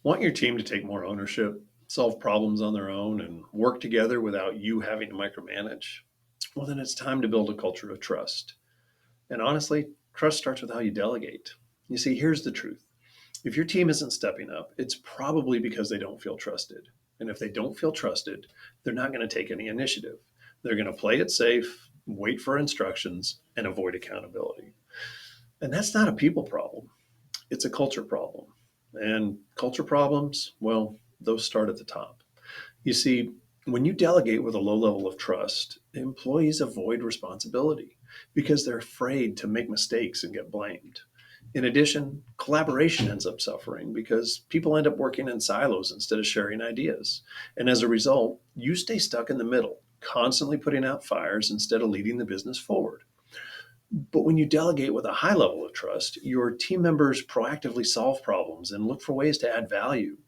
Want your team to take more ownership, solve problems on their own, and work together without you having to micromanage? Well, then it's time to build a culture of trust. And honestly, trust starts with how you delegate. You see, here's the truth. If your team isn't stepping up, it's probably because they don't feel trusted. And if they don't feel trusted, they're not going to take any initiative. They're going to play it safe, wait for instructions, and avoid accountability. And that's not a people problem, it's a culture problem. And culture problems, well, those start at the top. You see, when you delegate with a low level of trust, employees avoid responsibility because they're afraid to make mistakes and get blamed. In addition, collaboration ends up suffering because people end up working in silos instead of sharing ideas. And as a result, you stay stuck in the middle, constantly putting out fires instead of leading the business forward. But when you delegate with a high level of trust, your team members proactively solve problems and look for ways to add value.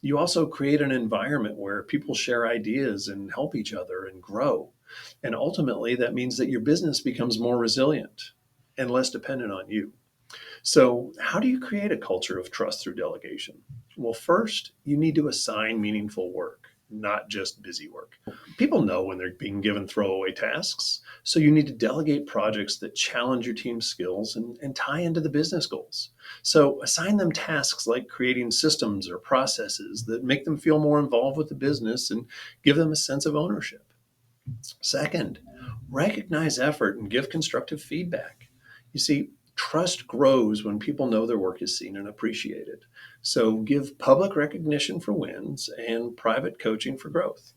You also create an environment where people share ideas and help each other and grow. And ultimately, that means that your business becomes more resilient and less dependent on you. So, how do you create a culture of trust through delegation? Well, first, you need to assign meaningful work, not just busy work. People know when they're being given throwaway tasks, so you need to delegate projects that challenge your team's skills and tie into the business goals. So, assign them tasks like creating systems or processes that make them feel more involved with the business and give them a sense of ownership. Second, recognize effort and give constructive feedback. You see, trust grows when people know their work is seen and appreciated. So give public recognition for wins and private coaching for growth.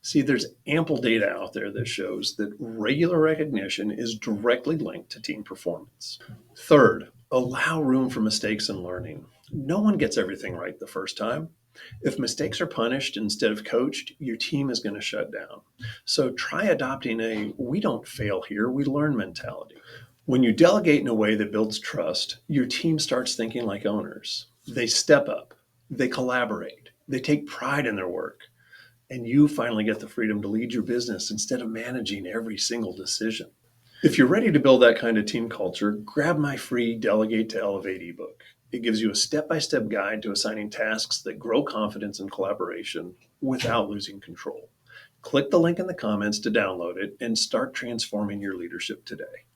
See, there's ample data out there that shows that regular recognition is directly linked to team performance. Third, allow room for mistakes and learning. No one gets everything right the first time. If mistakes are punished instead of coached, your team is going to shut down. So try adopting a we don't fail here, we learn mentality. When you delegate in a way that builds trust, your team starts thinking like owners. They step up, they collaborate, they take pride in their work, and you finally get the freedom to lead your business instead of managing every single decision. If you're ready to build that kind of team culture, grab my free Delegate to Elevate ebook. It gives you a step by step guide to assigning tasks that grow confidence and collaboration without losing control. Click the link in the comments to download it and start transforming your leadership today.